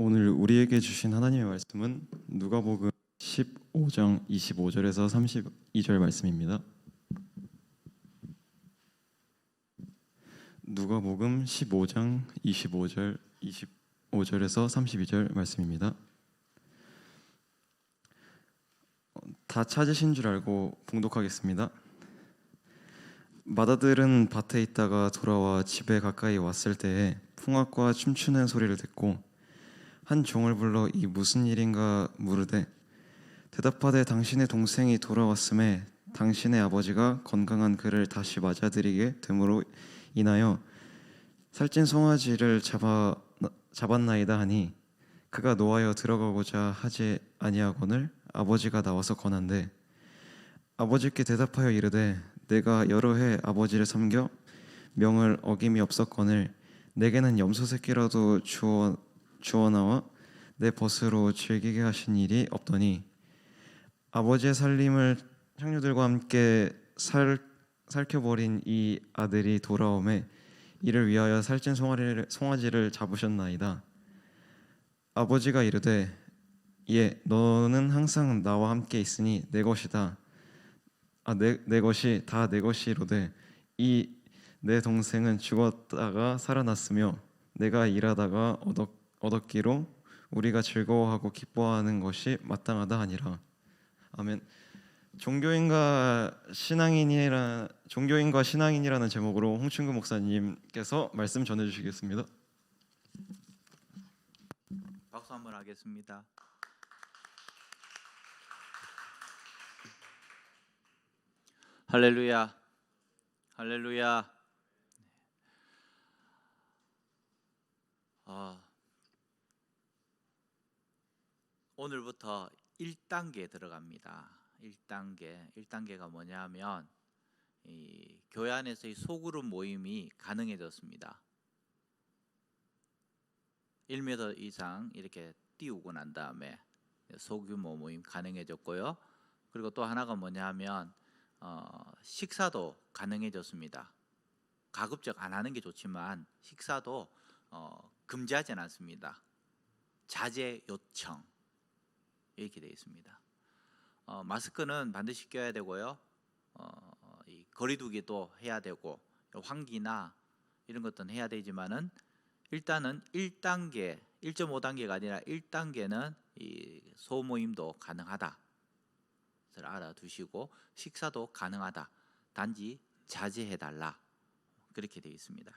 오늘 우리에게 주신 하나님의 말씀은 누가복음 15장 25절에서 32절 말씀입니다. 누가복음 15장 25절에서 32절 말씀입니다. 다 찾으신 줄 알고 봉독하겠습니다. 마다들은 밭에 있다가 돌아와 집에 가까이 왔을 때에 풍악과 춤추는 소리를 듣고 한 종을 불러 이 무슨 일인가 물으되 대답하되 당신의 동생이 돌아왔음에 당신의 아버지가 건강한 그를 다시 맞아들이게 됨으로 인하여 살찐 송아지를 잡았나이다 하니 그가 노하여 들어가고자 하지 아니하거늘 아버지가 나와서 권한대 아버지께 대답하여 이르되 내가 여러 해 아버지를 섬겨 명을 어김이 없었거늘 내게는 염소 새끼라도 주워 나와 내 벗으로 즐기게 하신 일이 없더니 아버지의 살림을 형제들과 함께 살켜버린 이 아들이 돌아오매 이를 위하여 살찐 송아지를 잡으셨나이다. 아버지가 이르되 예 너는 항상 나와 함께 있으니 내 것이다. 내 것이 다 내 것이로되 이 내 동생은 죽었다가 살아났으며 내가 일하다가 얻었기로 우리가 즐거워하고 기뻐하는 것이 마땅하다 하니라. 아멘. 종교인과 신앙인이라는 제목으로 홍춘구 목사님께서 말씀 전해주시겠습니다. 박수 한번 하겠습니다. 할렐루야, 할렐루야. 오늘부터 1단계 들어갑니다. 1단계가 뭐냐면 이 교회 안에서의 소그룹 모임이 가능해졌습니다. 1m 이상 이렇게 띄우고 난 다음에 소규모 모임 가능해졌고요. 그리고 또 하나가 뭐냐면 식사도 가능해졌습니다. 가급적 안 하는 게 좋지만 식사도 금지하지는 않습니다. 자제 요청 이렇게 되어 있습니다. 마스크는 반드시 껴야 되고요. 이 거리두기도 해야 되고 환기나 이런 것들은 해야 되지만은 일단은 1단계, 1.5단계가 아니라 1단계는 이 소모임도 가능하다. 그래서 알아두시고 식사도 가능하다. 단지 자제해달라. 그렇게 되어 있습니다.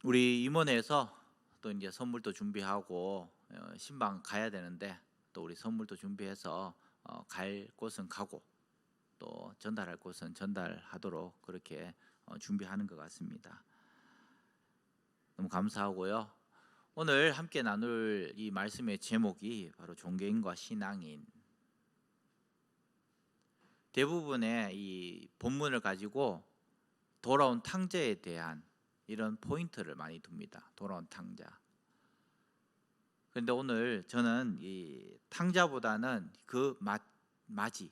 우리 임원회에서 또 이제 선물도 준비하고 신방 가야 되는데 또 우리 선물도 준비해서 갈 곳은 가고 또 전달할 곳은 전달하도록 그렇게 준비하는 것 같습니다. 너무 감사하고요. 오늘 함께 나눌 이 말씀의 제목이 바로 종교인과 신앙인. 대부분의 이 본문을 가지고 돌아온 탕자에 대한 이런 포인트를 많이 둡니다. 돌아온 탕자. 그런데 오늘 저는 이 탕자보다는 그 맞이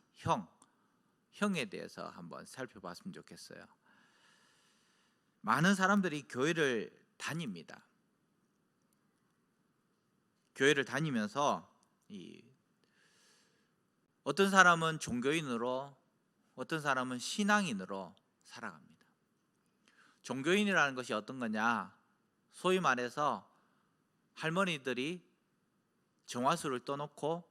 형에 대해서 한번 살펴봤으면 좋겠어요. 많은 사람들이 교회를 다닙니다. 교회를 다니면서 어떤 사람은 종교인으로, 어떤 사람은 신앙인으로 살아갑니다. 종교인이라는 것이 어떤 거냐? 소위 말해서 할머니들이 정화수를 떠놓고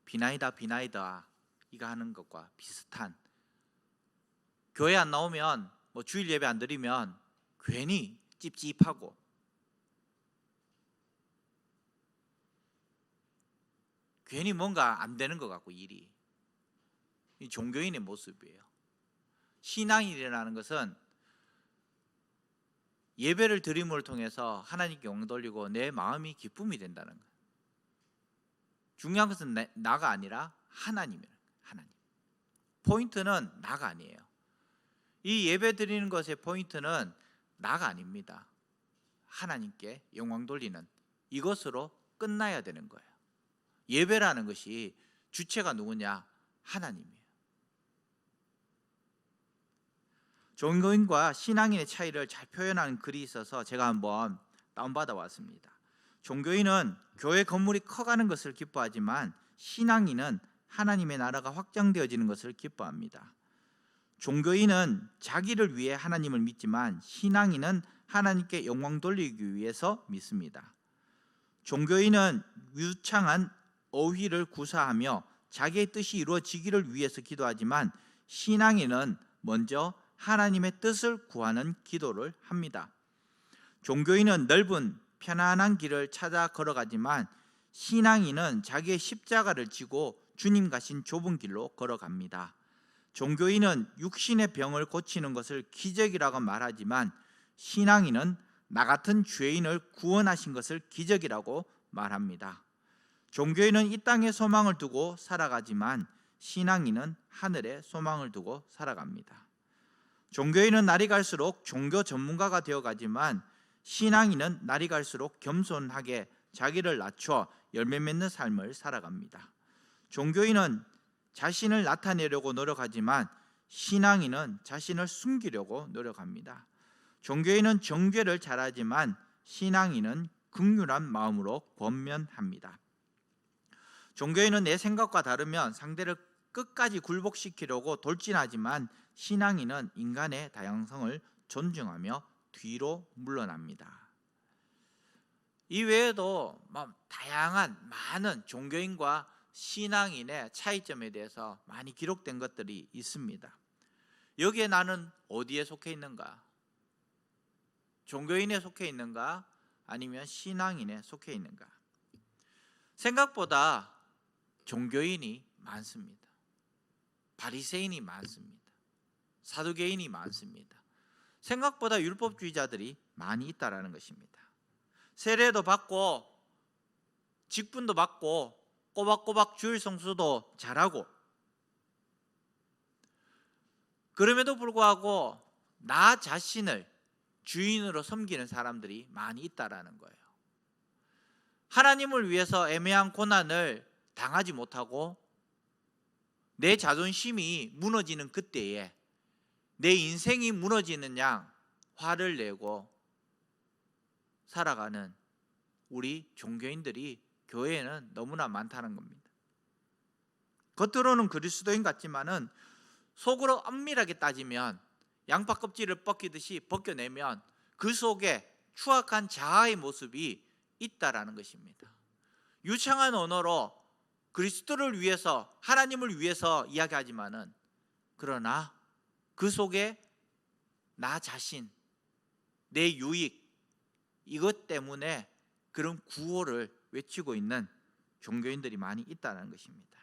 비나이다 이거 하는 것과 비슷한, 교회 안 나오면 뭐 주일 예배 안 드리면 괜히 찝찝하고 괜히 뭔가 안 되는 것 같고 일이, 이 종교인의 모습이에요. 신앙인이라는 것은 예배를 드림을 통해서 하나님께 영광 돌리고 내 마음이 기쁨이 된다는 거예요. 중요한 것은 나가 아니라 하나님이에요. 하나님. 포인트는 나가 아니에요. 이 예배 드리는 것의 포인트는 나가 아닙니다. 하나님께 영광 돌리는 이것으로 끝나야 되는 거예요. 예배라는 것이 주체가 누구냐? 하나님이에요. 종교인과 신앙인의 차이를 잘 표현하는 글이 있어서 제가 한번 다운받아 왔습니다. 종교인은 교회 건물이 커가는 것을 기뻐하지만 신앙인은 하나님의 나라가 확장되어지는 것을 기뻐합니다. 종교인은 자기를 위해 하나님을 믿지만 신앙인은 하나님께 영광 돌리기 위해서 믿습니다. 종교인은 유창한 어휘를 구사하며 자기의 뜻이 이루어지기를 위해서 기도하지만 신앙인은 먼저 하나님의 뜻을 구하는 기도를 합니다. 종교인은 넓은 편안한 길을 찾아 걸어가지만 신앙인은 자기의 십자가를 지고 주님 가신 좁은 길로 걸어갑니다. 종교인은 육신의 병을 고치는 것을 기적이라고 말하지만 신앙인은 나 같은 죄인을 구원하신 것을 기적이라고 말합니다. 종교인은 이 땅에 소망을 두고 살아가지만 신앙인은 하늘에 소망을 두고 살아갑니다. 종교인은 날이 갈수록 종교 전문가가 되어가지만 신앙인은 날이 갈수록 겸손하게 자기를 낮춰 열매 맺는 삶을 살아갑니다. 종교인은 자신을 나타내려고 노력하지만 신앙인은 자신을 숨기려고 노력합니다. 종교인은 정죄를 잘하지만 신앙인은 긍휼한 마음으로 권면합니다. 종교인은 내 생각과 다르면 상대를 끝까지 굴복시키려고 돌진하지만 신앙인은 인간의 다양성을 존중하며 뒤로 물러납니다. 이 외에도 다양한 많은 종교인과 신앙인의 차이점에 대해서 많이 기록된 것들이 있습니다. 여기에 나는 어디에 속해 있는가? 종교인에 속해 있는가? 아니면 신앙인에 속해 있는가? 생각보다 종교인이 많습니다. 바리새인이 많습니다. 사두개인이 많습니다. 생각보다 율법주의자들이 많이 있다라는 것입니다. 세례도 받고 직분도 받고 꼬박꼬박 주일 성수도 잘하고 그럼에도 불구하고 나 자신을 주인으로 섬기는 사람들이 많이 있다라는 거예요. 하나님을 위해서 애매한 고난을 당하지 못하고 내 자존심이 무너지는 그때에 내 인생이 무너지는 양 화를 내고 살아가는 우리 종교인들이 교회에는 너무나 많다는 겁니다. 겉으로는 그리스도인 같지만은 속으로 엄밀하게 따지면 양파 껍질을 벗기듯이 벗겨내면 그 속에 추악한 자아의 모습이 있다라는 것입니다. 유창한 언어로 그리스도를 위해서 하나님을 위해서 이야기하지만은 그러나 그 속에 나 자신, 내 유익 이것 때문에 그런 구호를 외치고 있는 종교인들이 많이 있다는 것입니다.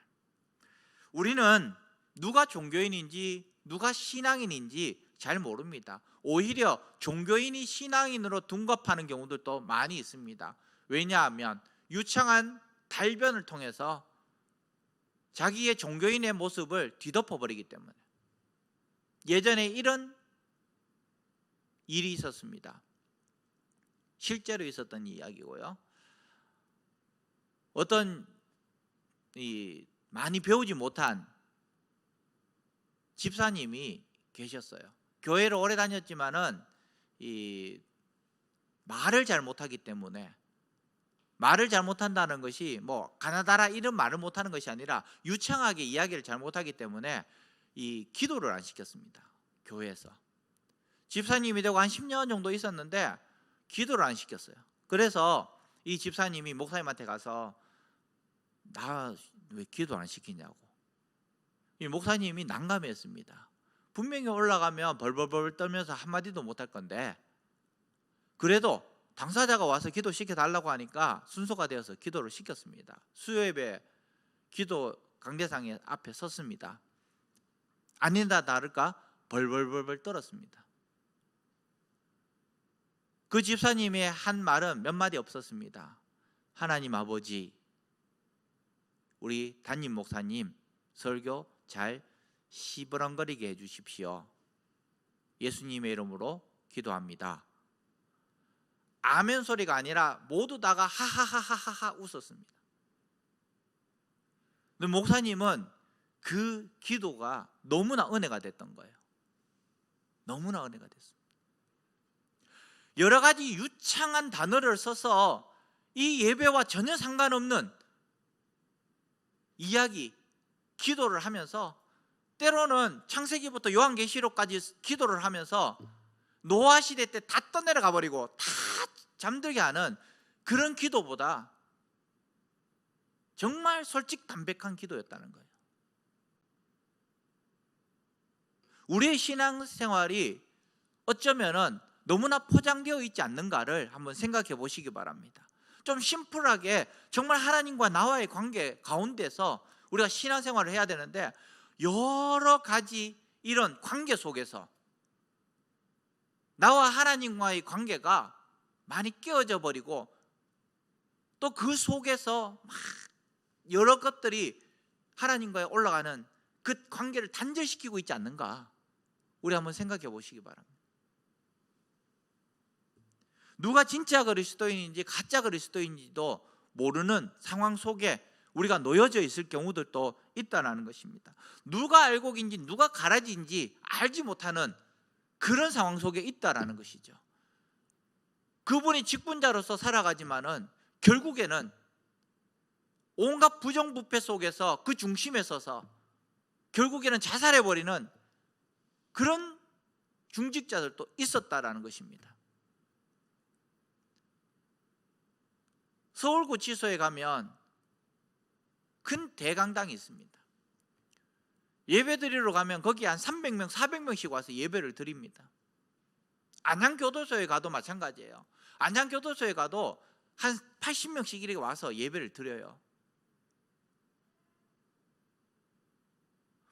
우리는 누가 종교인인지 누가 신앙인인지 잘 모릅니다. 오히려 종교인이 신앙인으로 둔갑하는 경우들도 많이 있습니다. 왜냐하면 유창한 달변을 통해서 자기의 종교인의 모습을 뒤덮어버리기 때문에. 예전에 이런 일이 있었습니다. 실제로 있었던 이야기고요. 어떤 많이 배우지 못한 집사님이 계셨어요. 교회를 오래 다녔지만은 말을 잘 못하기 때문에 말을 잘 못한다는 것이 뭐 가나다라 이런 말을 못하는 것이 아니라 유창하게 이야기를 잘 못하기 때문에 기도를 안 시켰습니다. 교회에서 집사님이 되고 한 10년 정도 있었는데 기도를 안 시켰어요. 그래서 이 집사님이 목사님한테 가서 나 왜 기도 안 시키냐고. 이 목사님이 난감했습니다. 분명히 올라가면 벌벌벌 떨면서 한마디도 못할 건데 그래도 당사자가 와서 기도 시켜달라고 하니까 순서가 되어서 기도를 시켰습니다. 수요예배 기도 강대상에 앞에 섰습니다. 아니다 다를까 벌벌벌 떨었습니다. 그 집사님의 한 말은 몇 마디 없었습니다. 하나님 아버지, 우리 담임 목사님 설교 잘 시버렁거리게 해주십시오. 예수님의 이름으로 기도합니다. 아멘 소리가 아니라 모두 다가 하하하하하 웃었습니다. 근데 목사님은 그 기도가 너무나 은혜가 됐던 거예요. 너무나 은혜가 됐습니다. 여러 가지 유창한 단어를 써서 이 예배와 전혀 상관없는 이야기, 기도를 하면서 때로는 창세기부터 요한계시록까지 기도를 하면서 노아 시대 때 다 떠내려가 버리고 다 잠들게 하는 그런 기도보다 정말 솔직 담백한 기도였다는 거예요. 우리의 신앙생활이 어쩌면은 너무나 포장되어 있지 않는가를 한번 생각해 보시기 바랍니다. 좀 심플하게 정말 하나님과 나와의 관계 가운데서 우리가 신앙생활을 해야 되는데 여러 가지 이런 관계 속에서 나와 하나님과의 관계가 많이 깨어져 버리고 또 그 속에서 막 여러 것들이 하나님과의 올라가는 그 관계를 단절시키고 있지 않는가, 우리 한번 생각해 보시기 바랍니다. 누가 진짜 그리스도인인지 가짜 그리스도인지도 모르는 상황 속에 우리가 놓여져 있을 경우들도 있다는 것입니다. 누가 알곡인지 누가 가라지인지 알지 못하는 그런 상황 속에 있다는 것이죠. 그분이 직분자로서 살아가지만은 결국에는 온갖 부정부패 속에서 그 중심에 서서 결국에는 자살해버리는 그런 중직자들도 있었다라는 것입니다. 서울구치소에 가면 큰 대강당이 있습니다. 예배 드리러 가면 거기 한 300명, 400명씩 와서 예배를 드립니다. 안양교도소에 가도 마찬가지예요. 안양교도소에 가도 한 80명씩 이렇게 와서 예배를 드려요.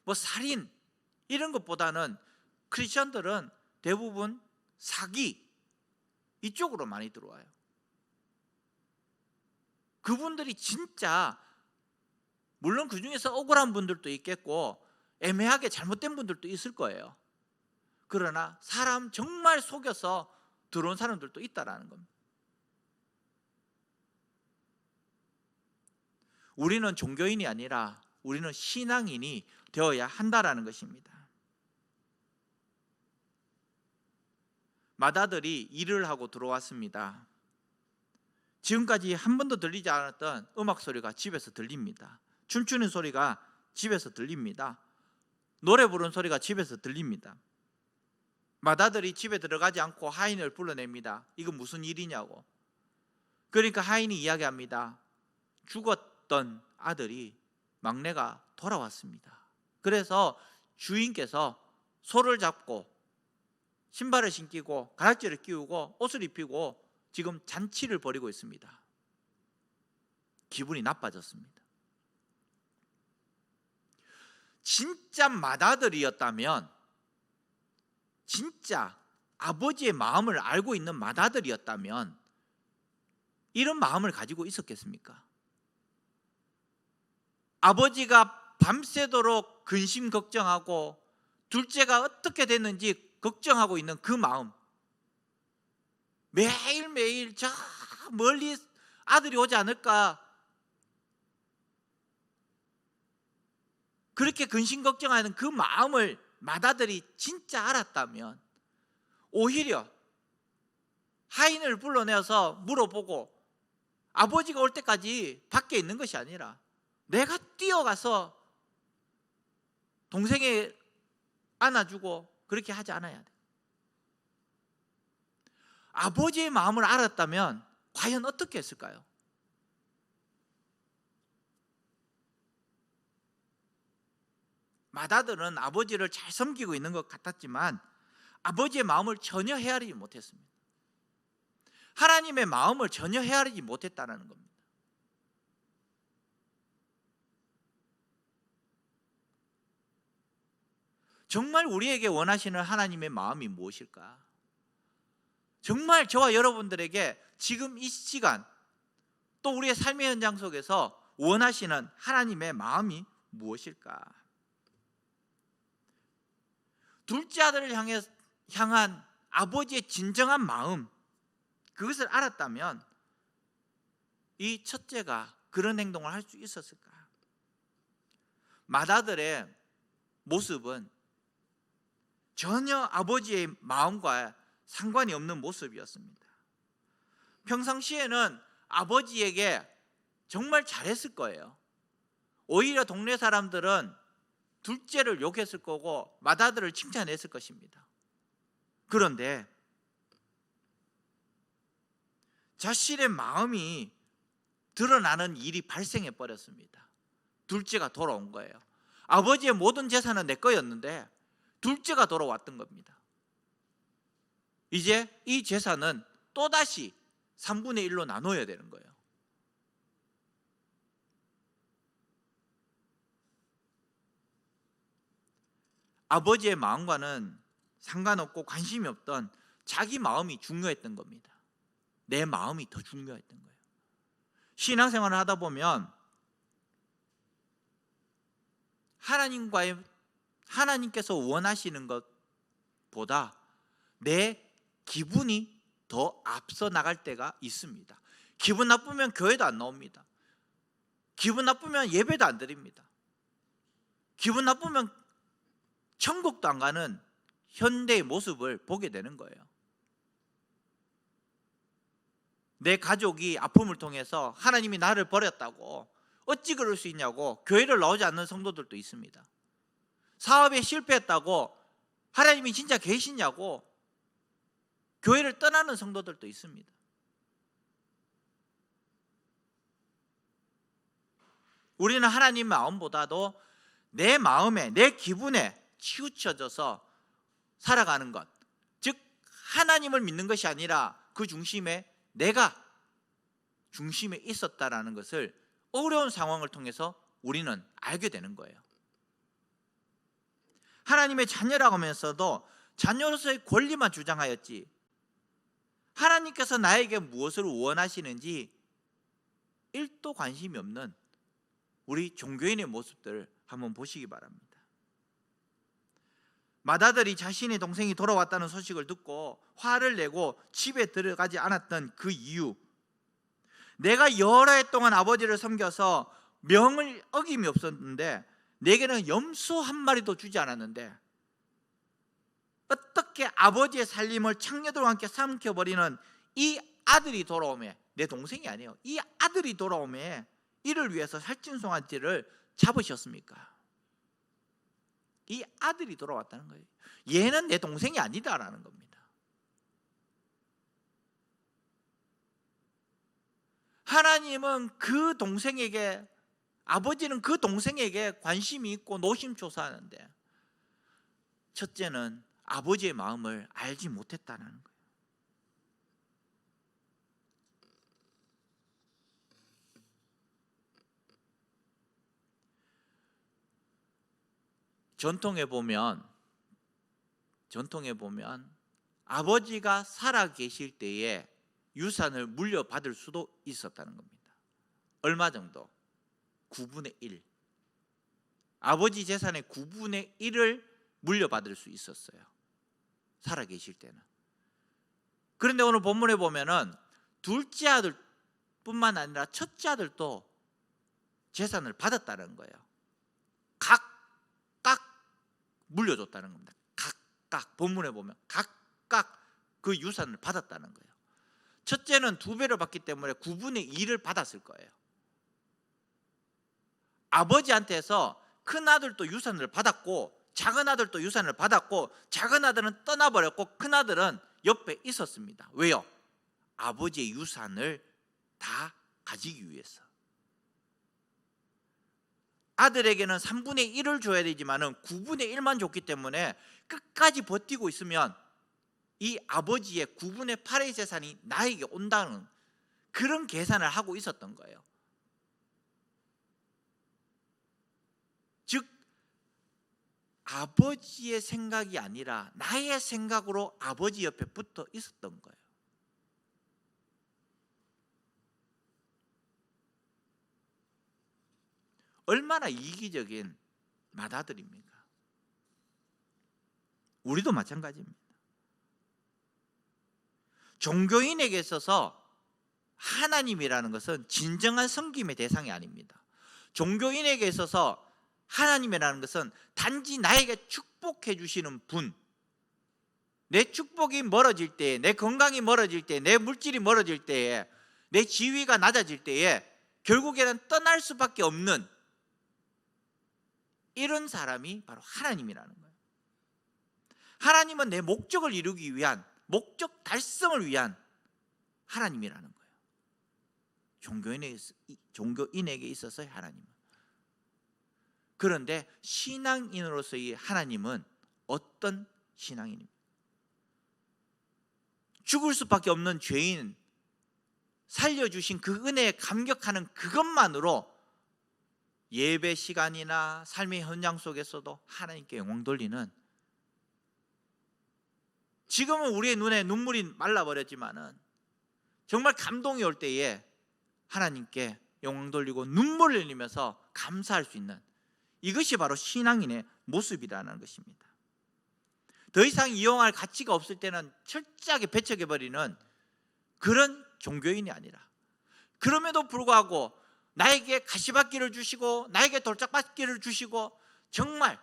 뭐 살인 이런 것보다는 크리스천들은 대부분 사기 이쪽으로 많이 들어와요. 그분들이 진짜 물론 그 중에서 억울한 분들도 있겠고 애매하게 잘못된 분들도 있을 거예요. 그러나 사람 정말 속여서 들어온 사람들도 있다라는 겁니다. 우리는 종교인이 아니라 우리는 신앙인이 되어야 한다라는 것입니다. 맏아들이 일을 하고 들어왔습니다. 지금까지 한 번도 들리지 않았던 음악 소리가 집에서 들립니다. 춤추는 소리가 집에서 들립니다. 노래 부르는 소리가 집에서 들립니다. 맏아들이 집에 들어가지 않고 하인을 불러냅니다. 이거 무슨 일이냐고. 그러니까 하인이 이야기합니다. 죽었던 아들이 막내가 돌아왔습니다. 그래서 주인께서 소를 잡고 신발을 신기고 가락지를 끼우고 옷을 입히고 지금 잔치를 벌이고 있습니다. 기분이 나빠졌습니다. 진짜 맏아들이었다면, 진짜 아버지의 마음을 알고 있는 맏아들이었다면 이런 마음을 가지고 있었겠습니까? 아버지가 밤새도록 근심 걱정하고 둘째가 어떻게 됐는지 걱정하고 있는 그 마음, 매일매일 저 멀리 아들이 오지 않을까 그렇게 근심 걱정하는 그 마음을 맏아들이 진짜 알았다면 오히려 하인을 불러내어서 물어보고 아버지가 올 때까지 밖에 있는 것이 아니라 내가 뛰어가서 동생이 안아주고 그렇게 하지 않아야 돼. 아버지의 마음을 알았다면 과연 어떻게 했을까요? 맏아들은 아버지를 잘 섬기고 있는 것 같았지만 아버지의 마음을 전혀 헤아리지 못했습니다. 하나님의 마음을 전혀 헤아리지 못했다는 겁니다. 정말 우리에게 원하시는 하나님의 마음이 무엇일까? 정말 저와 여러분들에게 지금 이 시간 또 우리의 삶의 현장 속에서 원하시는 하나님의 마음이 무엇일까? 둘째 아들을 향한 아버지의 진정한 마음, 그것을 알았다면 이 첫째가 그런 행동을 할 수 있었을까? 맏아들의 모습은 전혀 아버지의 마음과 상관이 없는 모습이었습니다. 평상시에는 아버지에게 정말 잘했을 거예요. 오히려 동네 사람들은 둘째를 욕했을 거고 맏아들을 칭찬했을 것입니다. 그런데 자신의 마음이 드러나는 일이 발생해 버렸습니다. 둘째가 돌아온 거예요. 아버지의 모든 재산은 내 거였는데 둘째가 돌아왔던 겁니다. 이제 이 재산은 또다시 3분의 1로 나눠야 되는 거예요. 아버지의 마음과는 상관없고 관심이 없던 자기 마음이 중요했던 겁니다. 내 마음이 더 중요했던 거예요. 신앙생활을 하다 보면 하나님께서 원하시는 것보다 내 기분이 더 앞서 나갈 때가 있습니다. 기분 나쁘면 교회도 안 나옵니다. 기분 나쁘면 예배도 안 드립니다. 기분 나쁘면 천국도 안 가는 현대의 모습을 보게 되는 거예요. 내 가족이 아픔을 통해서 하나님이 나를 버렸다고 어찌 그럴 수 있냐고 교회를 나오지 않는 성도들도 있습니다. 사업에 실패했다고 하나님이 진짜 계시냐고 교회를 떠나는 성도들도 있습니다. 우리는 하나님 마음보다도 내 마음에, 내 기분에 치우쳐져서 살아가는 것, 즉 하나님을 믿는 것이 아니라 그 중심에 내가 중심에 있었다라는 것을 어려운 상황을 통해서 우리는 알게 되는 거예요. 하나님의 자녀라고 하면서도 자녀로서의 권리만 주장하였지 하나님께서 나에게 무엇을 원하시는지 1도 관심이 없는 우리 종교인의 모습들을 한번 보시기 바랍니다. 맏아들이 자신의 동생이 돌아왔다는 소식을 듣고 화를 내고 집에 들어가지 않았던 그 이유, 내가 여러 해 동안 아버지를 섬겨서 명을 어김이 없었는데 내게는 염소 한 마리도 주지 않았는데 어떻게 아버지의 살림을 창녀들과 함께 삼켜버리는 이 아들이 돌아오매, 내 동생이 아니에요, 이 아들이 살찐송아지를 이를 위해서 살찐송아지를 잡으셨습니까? 이 아들이 돌아왔다는 거예요. 얘는 내 동생이 아니다라는 겁니다. 하나님은 그 동생에게, 아버지는 그 동생에게 관심이 있고 노심초사하는데 첫째는 아버지의 마음을 알지 못했다는 거예요. 전통에 보면 아버지가 살아 계실 때에 유산을 물려받을 수도 있었다는 겁니다. 얼마 정도? 9분의 1. 아버지 재산의 9분의 1을 물려받을 수 있었어요. 살아 계실 때는. 그런데 오늘 본문에 보면은 둘째 아들뿐만 아니라 첫째 아들도 재산을 받았다는 거예요. 각각 물려줬다는 겁니다. 각각 본문에 보면 각각 그 유산을 받았다는 거예요. 첫째는 2배를 받기 때문에 9분의 1을 받았을 거예요. 아버지한테서 큰 아들도 유산을 받았고 작은 아들도 유산을 받았고 작은 아들은 떠나버렸고 큰 아들은 옆에 있었습니다. 왜요? 아버지의 유산을 다 가지기 위해서. 아들에게는 3분의 1을 줘야 되지만은 9분의 1만 줬기 때문에 끝까지 버티고 있으면 이 아버지의 9분의 8의 재산이 나에게 온다는 그런 계산을 하고 있었던 거예요. 즉 아버지의 생각이 아니라 나의 생각으로 아버지 옆에 붙어 있었던 거예요. 얼마나 이기적인 맏아들입니까? 우리도 마찬가지입니다. 종교인에게 있어서 하나님이라는 것은 진정한 섬김의 대상이 아닙니다. 종교인에게 있어서 하나님이라는 것은 단지 나에게 축복해 주시는 분, 내 축복이 멀어질 때에, 내 건강이 멀어질 때에, 내 물질이 멀어질 때에, 내 지위가 낮아질 때에 결국에는 떠날 수밖에 없는 이런 사람이 바로 하나님이라는 거예요. 하나님은 내 목적을 이루기 위한, 목적 달성을 위한 하나님이라는 거예요. 종교인에게 있어서의 하나님은. 그런데 신앙인으로서의 하나님은 어떤 신앙인입니까? 죽을 수밖에 없는 죄인 살려주신 그 은혜에 감격하는 그것만으로 예배 시간이나 삶의 현장 속에서도 하나님께 영광 돌리는, 지금은 우리의 눈에 눈물이 말라버렸지만은 정말 감동이 올 때에 하나님께 영광 돌리고 눈물을 흘리면서 감사할 수 있는, 이것이 바로 신앙인의 모습이라는 것입니다. 더 이상 이용할 가치가 없을 때는 철저하게 배척해버리는 그런 종교인이 아니라, 그럼에도 불구하고 나에게 가시밭길을 주시고 나에게 돌짝밭길을 주시고 정말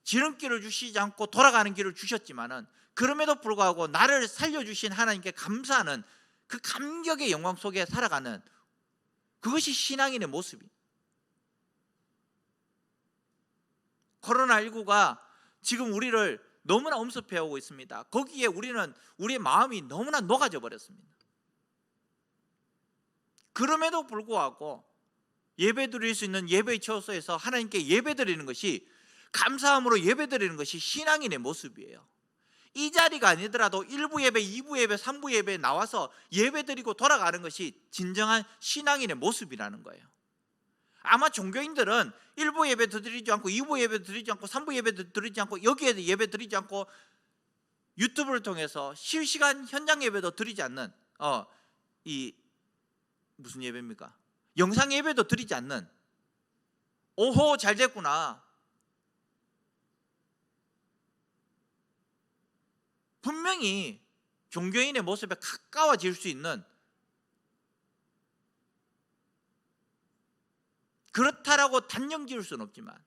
지름길을 주시지 않고 돌아가는 길을 주셨지만은 그럼에도 불구하고 나를 살려주신 하나님께 감사하는 그 감격의 영광 속에 살아가는, 그것이 신앙인의 모습입니다. 코로나19가 지금 우리를 너무나 엄습해오고 있습니다. 거기에 우리의 마음이 너무나 녹아져 버렸습니다. 그럼에도 불구하고 예배 드릴 수 있는 예배의 처소에서 하나님께 예배 드리는 것이, 감사함으로 예배 드리는 것이 신앙인의 모습이에요. 이 자리가 아니더라도 1부 예배, 2부 예배, 3부 예배에 나와서 예배 드리고 돌아가는 것이 진정한 신앙인의 모습이라는 거예요. 아마 종교인들은 1부 예배도 드리지 않고 2부 예배도 드리지 않고 3부 예배도 드리지 않고 여기에 예배 드리지 않고 유튜브를 통해서 실시간 현장 예배도 드리지 않는, 이 무슨 예배입니까? 영상 예배도 드리지 않는, 오호 잘 됐구나, 분명히 종교인의 모습에 가까워질 수 있는, 그렇다라고 단정 지을 수는 없지만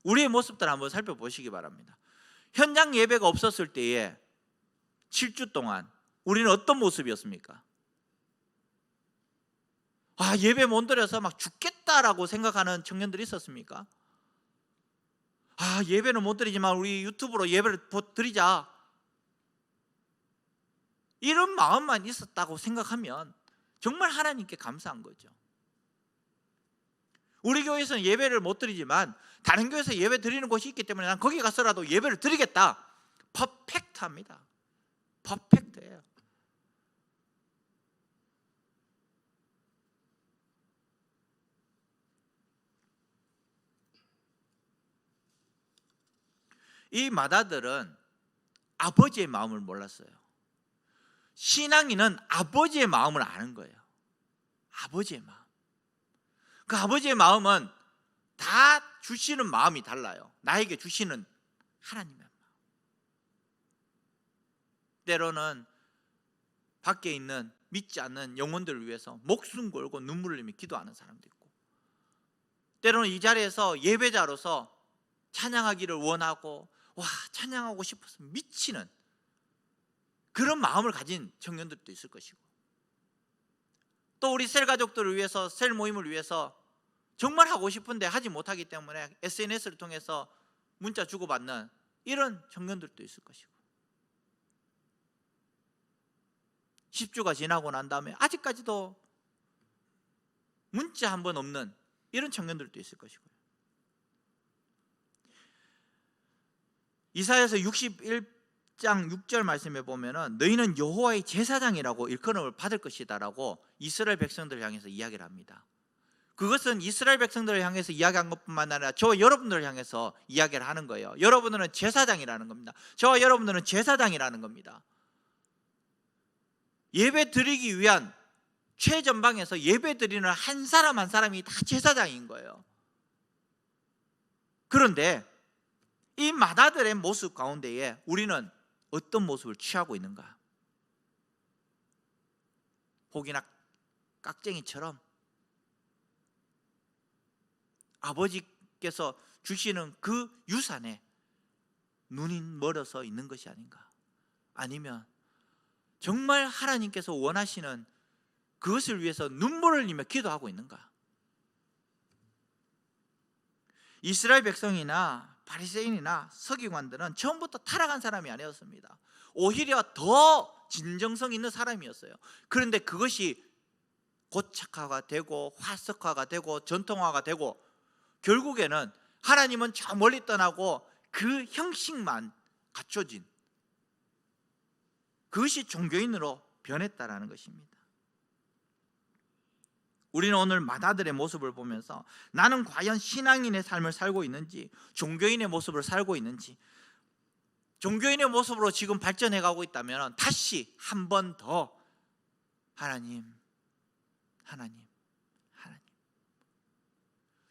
우리의 모습들 한번 살펴보시기 바랍니다. 현장 예배가 없었을 때에 7주 동안 우리는 어떤 모습이었습니까? 예배 못 드려서 막 죽겠다라고 생각하는 청년들이 있었습니까? 예배는 못 드리지만 우리 유튜브로 예배를 드리자, 이런 마음만 있었다고 생각하면 정말 하나님께 감사한 거죠. 우리 교회에서는 예배를 못 드리지만 다른 교회에서 예배 드리는 곳이 있기 때문에 난 거기 가서라도 예배를 드리겠다. 퍼펙트합니다. 퍼펙트예요. 이 마다들은 아버지의 마음을 몰랐어요. 신앙인은 아버지의 마음을 아는 거예요. 아버지의 마음. 그 아버지의 마음은 다 주시는 마음이 달라요. 나에게 주시는 하나님의 마음. 때로는 밖에 있는 믿지 않는 영혼들을 위해서 목숨 걸고 눈물을 흘리며 기도하는 사람도 있고, 때로는 이 자리에서 예배자로서 찬양하기를 원하고 찬양하고 싶어서 미치는 그런 마음을 가진 청년들도 있을 것이고, 또 우리 셀 가족들을 위해서, 셀 모임을 위해서 정말 하고 싶은데 하지 못하기 때문에 SNS를 통해서 문자 주고받는 이런 청년들도 있을 것이고, 10주가 지나고 난 다음에 아직까지도 문자 한 번 없는 이런 청년들도 있을 것이고요. 이사야서 61장 6절 말씀에 보면은 너희는 여호와의 제사장이라고 일컬음을 받을 것이다라고 이스라엘 백성들을 향해서 이야기를 합니다. 그것은 이스라엘 백성들을 향해서 이야기한 것뿐만 아니라 저와 여러분들을 향해서 이야기를 하는 거예요. 여러분들은 제사장이라는 겁니다. 저와 여러분들은 제사장이라는 겁니다. 예배 드리기 위한 최전방에서 예배 드리는 한 사람 한 사람이 다 제사장인 거예요. 그런데 이 마다들의 모습 가운데에 우리는 어떤 모습을 취하고 있는가? 혹이나 깍쟁이처럼 아버지께서 주시는 그 유산에 눈이 멀어서 있는 것이 아닌가? 아니면 정말 하나님께서 원하시는 그것을 위해서 눈물을 흘리며 기도하고 있는가? 이스라엘 백성이나 바리새인이나 서기관들은 처음부터 타락한 사람이 아니었습니다. 오히려 더 진정성 있는 사람이었어요. 그런데 그것이 고착화가 되고 화석화가 되고 전통화가 되고 결국에는 하나님은 저 멀리 떠나고 그 형식만 갖춰진 그것이 종교인으로 변했다라는 것입니다. 우리는 오늘 맏아들의 모습을 보면서 나는 과연 신앙인의 삶을 살고 있는지, 종교인의 모습을 살고 있는지, 종교인의 모습으로 지금 발전해 가고 있다면 다시 한 번 더 하나님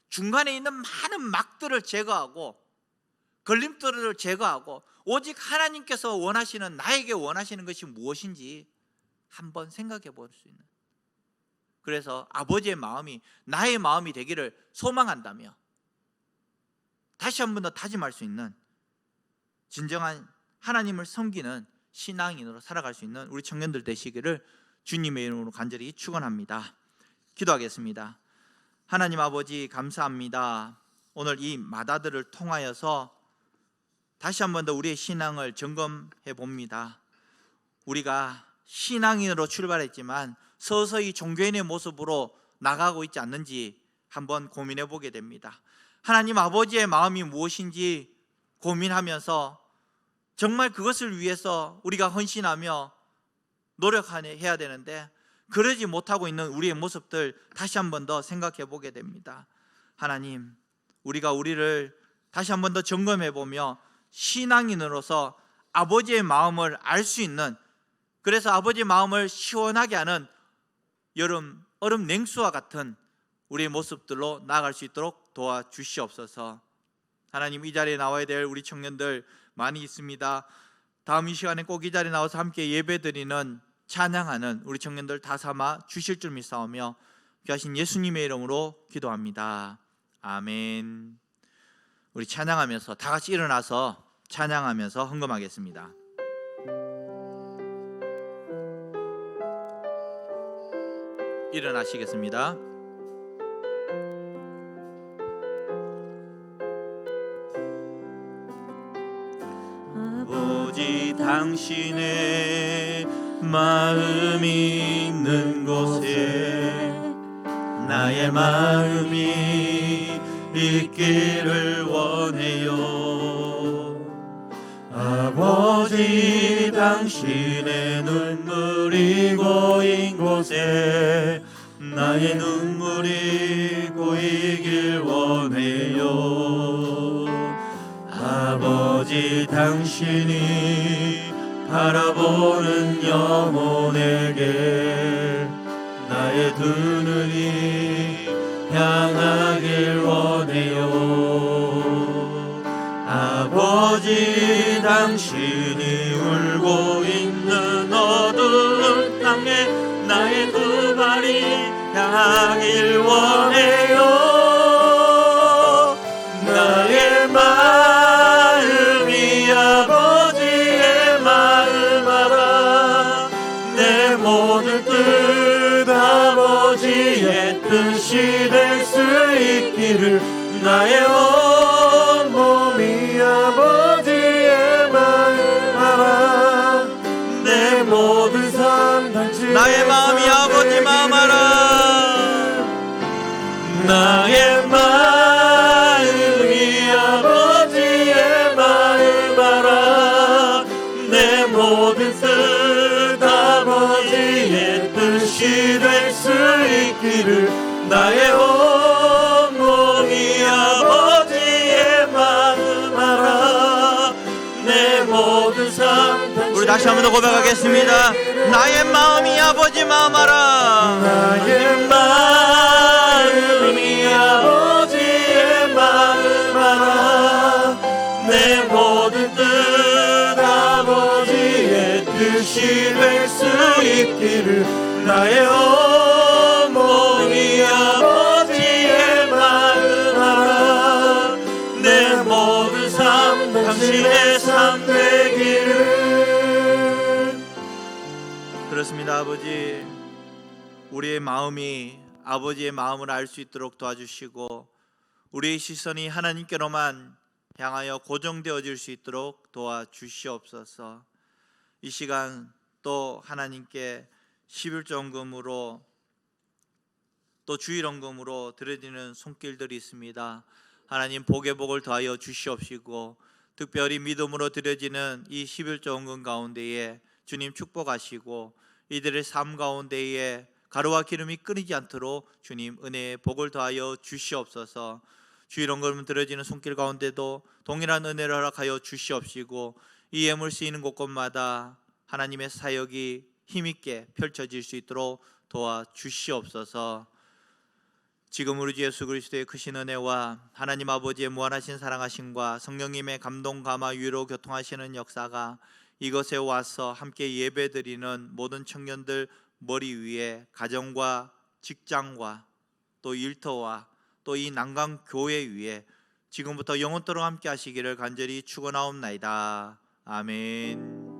중간에 있는 많은 막들을 제거하고 걸림돌을 제거하고 오직 하나님께서 원하시는, 나에게 원하시는 것이 무엇인지 한번 생각해 볼 수 있는, 그래서 아버지의 마음이 나의 마음이 되기를 소망한다며 다시 한 번 더 다짐할 수 있는 진정한 하나님을 섬기는 신앙인으로 살아갈 수 있는 우리 청년들 되시기를 주님의 이름으로 간절히 축원합니다. 기도하겠습니다. 하나님 아버지, 감사합니다. 오늘 이 맏아들을 통하여서 다시 한 번 더 우리의 신앙을 점검해 봅니다. 우리가 신앙인으로 출발했지만 서서히 종교인의 모습으로 나가고 있지 않는지 한번 고민해 보게 됩니다. 하나님 아버지의 마음이 무엇인지 고민하면서 정말 그것을 위해서 우리가 헌신하며 노력해야 되는데 그러지 못하고 있는 우리의 모습들 다시 한 번 더 생각해 보게 됩니다. 하나님, 우리가 우리를 다시 한 번 더 점검해 보며 신앙인으로서 아버지의 마음을 알 수 있는, 그래서 아버지의 마음을 시원하게 하는 여름 얼음 냉수와 같은 우리의 모습들로 나아갈 수 있도록 도와주시옵소서. 하나님, 이 자리에 나와야 될 우리 청년들 많이 있습니다. 다음 이 시간에 꼭 이 자리에 나와서 함께 예배드리는, 찬양하는 우리 청년들 다 삼아 주실 줄 믿사오며 귀하신 예수님의 이름으로 기도합니다. 아멘. 우리 찬양하면서 다 같이 일어나서 찬양하면서 헌금하겠습니다. 일어나시겠습니다. 아버지, 당신의 마음이 있는 곳에 나의 마음이 있기를 원해요. 아버지, 당신의 눈물이 고인 곳에 나의 눈물이 고이길 원해요. 아버지, 당신이 바라보는 영혼에게 나의 두 눈이 향하길 원해요. 아버지, 당신이 울고 있는 어두운 땅에 나의 두 발이 향하길 원해요. 나의 마음이 아버지의 마음 알아. 내 모든 뜻 아버지의 뜻이 될 수 있기를 나의 온 몸이 아버지의 마음 알아. 내 모든 삶 당신 나의 마음이 아버지 마음 알아. 나의 마음이 아버지의 마음 알아. 내 모든 뜻 아버지의 뜻이 될 수 있기를 나의 온 몸이 아버지의 마음 알아. 내 모든 삶 우리 다시 한 번 더 고백하겠습니다. 나의 마음이 아버지 마음 알아. 나의 마음이 아버지의 마음 알아. 내 모든 뜻 아버지의 뜻이 될 수 있기를 나의 온 몸이 아버지의 마음 알아. 내 모든 삶 당신의 삶 그렇습니다. 아버지, 우리의 마음이 아버지의 마음을 알 수 있도록 도와주시고 우리의 시선이 하나님께로만 향하여 고정되어질 수 있도록 도와주시옵소서. 이 시간 또 하나님께 11조헌금으로 또 주일헌금으로 드려지는 손길들이 있습니다. 하나님 복의 복을 더하여 주시옵시고 특별히 믿음으로 드려지는 이 11조헌금 가운데에 주님 축복하시고 이들의 삶 가운데에 가루와 기름이 끊이지 않도록 주님 은혜의 복을 더하여 주시옵소서. 주일헌금 드려지는 손길 가운데도 동일한 은혜를 허락하여 주시옵시고 이 예물 쓰이는 곳곳마다 하나님의 사역이 힘있게 펼쳐질 수 있도록 도와주시옵소서. 지금 우리 주 예수 그리스도의 크신 은혜와 하나님 아버지의 무한하신 사랑하심과 성령님의 감동 감화 위로 교통하시는 역사가 이곳에 와서 함께 예배드리는 모든 청년들 머리 위에 가정과 직장과 또 일터와 또 이 난강 교회 위에 지금부터 영원토록 함께 하시기를 간절히 축원하옵나이다. 아멘.